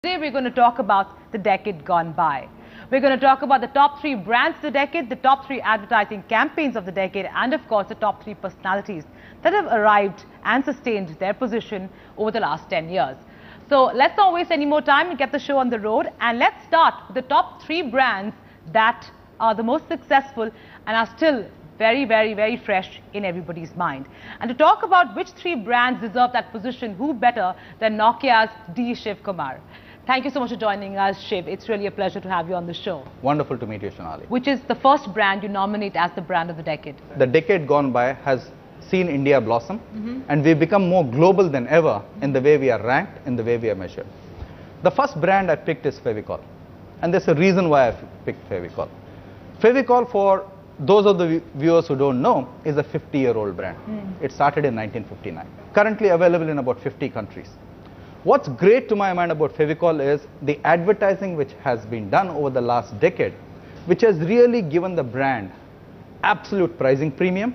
Today we're going to talk about the decade gone by. We're going to talk about the top 3 brands of the decade, the top 3 advertising campaigns of the decade, and of course the top 3 personalities that have arrived and sustained their position over the last 10 years. So let's not waste any more time and get the show on the road, and let's start with the top 3 brands that are the most successful and are still very fresh in everybody's mind. And to talk about which 3 brands deserve that position, who better than Nokia's D. Shiv Kumar. Thank you so much for joining us, Shiv. It's really a pleasure to have you on the show. Wonderful to meet you, Sonali. Which is the first brand you nominate as the brand of the decade? The decade gone by has seen India blossom, and we've become more global than ever in the way we are ranked, in the way we are measured. The first brand I picked is Fevicol, and there's a reason why I picked Fevicol. Fevicol, for those of the viewers who don't know, is a 50-year-old brand. It started in 1959. Currently available in about 50 countries. What's great to my mind about Fevicol is the advertising which has been done over the last decade, which has really given the brand absolute pricing premium,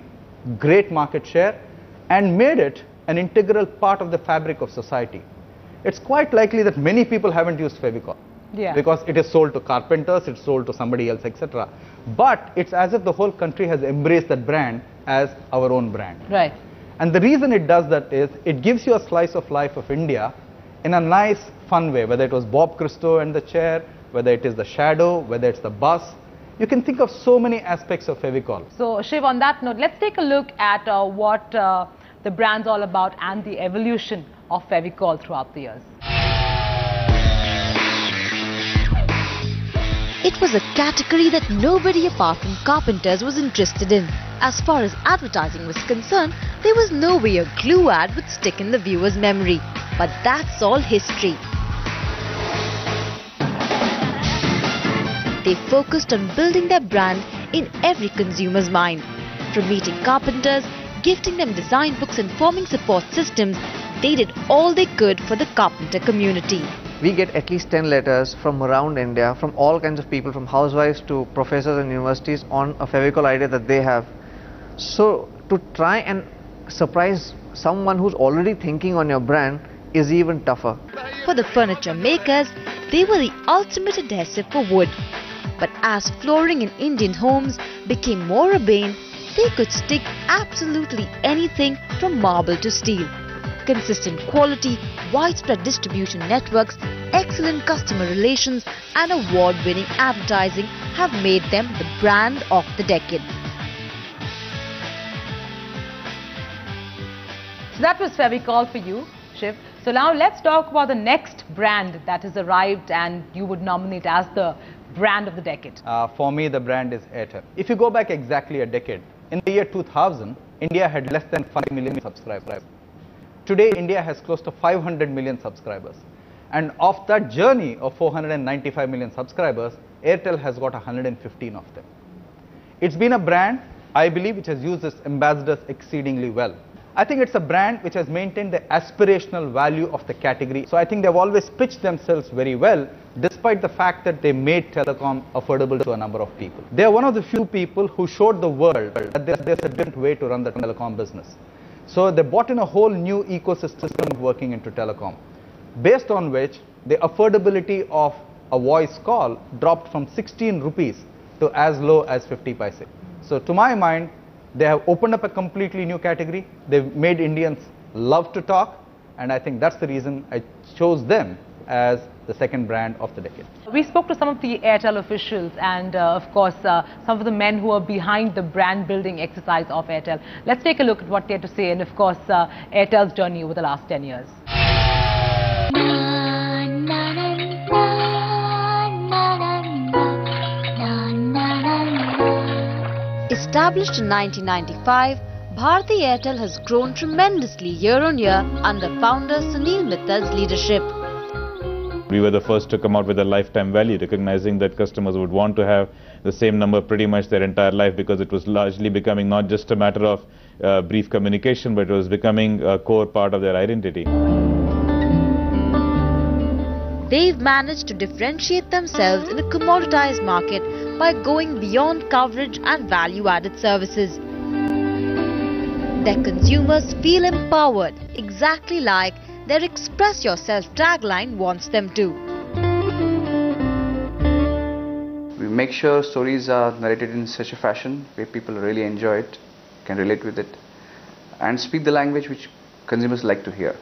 great market share, and made it an integral part of the fabric of society. It's quite likely that many people haven't used Fevicol. Because it is sold to carpenters, it's sold to somebody else, etc. But it's as if the whole country has embraced that brand as our own brand. Right. And the reason it does that is it gives you a slice of life of India in a nice, fun way. Whether it was Bob Christo and the chair, whether it is the shadow, whether it's the bus. You can think of so many aspects of Fevicol. So, Shiv, on that note, let's take a look at what the brand's all about and the evolution of Fevicol throughout the years. It was a category that nobody apart from carpenters was interested in. As far as advertising was concerned, there was no way a glue ad would stick in the viewer's memory. But that's all history. They focused on building their brand in every consumer's mind. From meeting carpenters, gifting them design books and forming support systems, they did all they could for the carpenter community. We get at least 10 letters from around India, from all kinds of people, from housewives to professors and universities, on a Fevicol idea that they have. So to try and surprise someone who's already thinking on your brand is even tougher. For the furniture makers, they were the ultimate adhesive for wood. But as flooring in Indian homes became more urbane, they could stick absolutely anything from marble to steel. Consistent quality, widespread distribution networks, excellent customer relations and award-winning advertising have made them the brand of the decade. So that was Fevicol for you, Shiv. So now let's talk about the next brand that has arrived and you would nominate as the brand of the decade. For me, the brand is Airtel. If you go back exactly a decade, in the year 2000, India had less than 5 million subscribers. Today, India has close to 500 million subscribers. And of that journey of 495 million subscribers, Airtel has got 115 of them. It's been a brand, I believe, which has used its ambassadors exceedingly well. I think it's a brand which has maintained the aspirational value of the category. So I think they've always pitched themselves very well, despite the fact that they made telecom affordable to a number of people. They are one of the few people who showed the world that there's a different way to run the telecom business. So they brought in a whole new ecosystem working into telecom, based on which the affordability of a voice call dropped from 16 rupees to as low as 50 paise. So to my mind, they have opened up a completely new category. They've made Indians love to talk, and I think that's the reason I chose them as the second brand of the decade. We spoke to some of the Airtel officials and of course some of the men who are behind the brand building exercise of Airtel. Let's take a look at what they had to say and of course Airtel's journey over the last 10 years. Established in 1995, Bharti Airtel has grown tremendously year on year under founder Sunil Mittal's leadership. We were the first to come out with a lifetime value, recognizing that customers would want to have the same number pretty much their entire life, because it was largely becoming not just a matter of brief communication, but it was becoming a core part of their identity. They've managed to differentiate themselves in a commoditized market by going beyond coverage and value-added services. Their consumers feel empowered, exactly like their Express Yourself tagline wants them to. We make sure stories are narrated in such a fashion where people really enjoy it, can relate with it, and speak the language which consumers like to hear.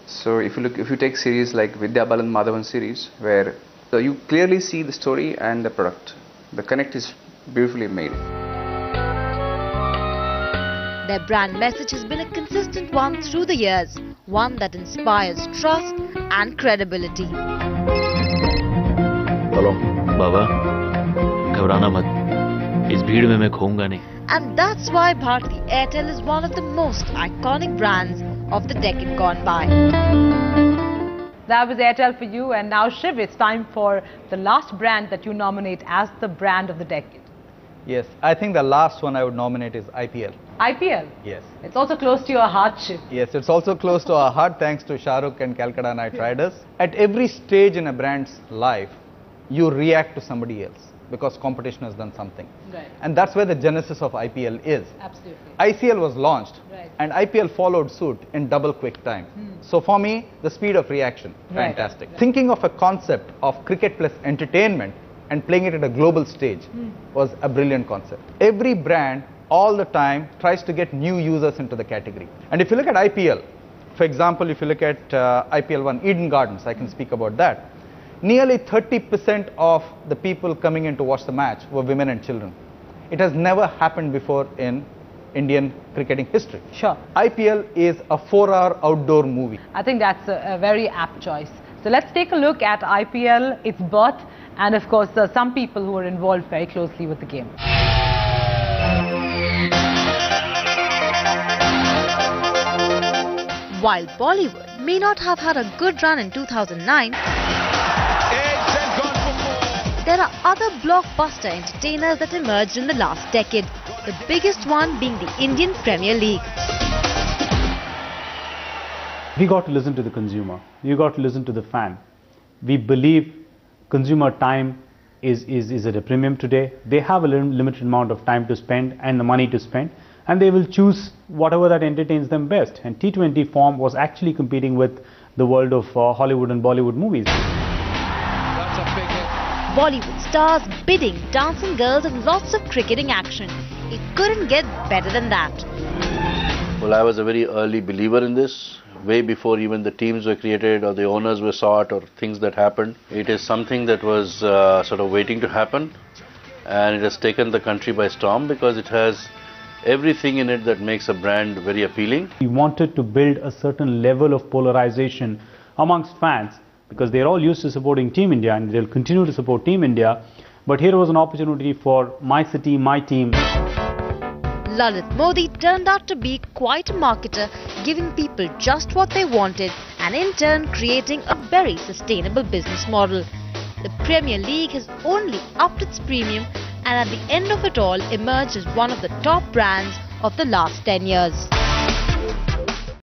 So if you take series like Vidya Balan Madhavan series, where you clearly see the story and the product. The connect is beautifully made. Their brand message has been a consistent one through the years, one that inspires trust and credibility. Hello, Baba. घबराना मत. इस भीड़ में मैं खोऊंगा नहीं. And that's why Bharti Airtel is one of the most iconic brands of the decade gone by. That was Airtel for you, and now Shiv, it's time for the last brand that you nominate as the brand of the decade. Yes, I think the last one I would nominate is IPL. IPL? Yes. It's also close to your heart, Shiv. Yes, it's also close to our heart thanks to Shah Rukh and Calcutta Knight Riders. At every stage in a brand's life, you react to somebody else because competition has done something. Right. And that's where the genesis of IPL is. Absolutely. ICL was launched, right, and IPL followed suit in double quick time. So for me, the speed of reaction, fantastic. Right. Thinking of a concept of cricket plus entertainment and playing it at a global stage was a brilliant concept. Every brand all the time tries to get new users into the category. And if you look at IPL, for example, if you look at IPL 1, Eden Gardens, I can speak about that. Nearly 30% of the people coming in to watch the match were women and children. It has never happened before in Indian cricketing history. Sure. IPL is a 4-hour outdoor movie. I think that's a very apt choice. So let's take a look at IPL, its birth, and of course some people who are involved very closely with the game. While Bollywood may not have had a good run in 2009, there are other blockbuster entertainers that emerged in the last decade, the biggest one being the Indian Premier League. We got to listen to the consumer. You got to listen to the fan. We believe consumer time is at a premium today. They have a limited amount of time to spend and the money to spend, and they will choose whatever that entertains them best. And T20 form was actually competing with the world of Hollywood and Bollywood movies. Bollywood stars, bidding, dancing girls and lots of cricketing action. It couldn't get better than that. Well, I was a very early believer in this, way before even the teams were created or the owners were sought or things that happened. It is something that was sort of waiting to happen, and it has taken the country by storm because it has everything in it that makes a brand very appealing. We wanted to build a certain level of polarization amongst fans, because they're all used to supporting Team India and they'll continue to support Team India. But here was an opportunity for my city, my team. Lalit Modi turned out to be quite a marketer, giving people just what they wanted and in turn creating a very sustainable business model. The Premier League has only upped its premium and at the end of it all emerged as one of the top brands of the last 10 years.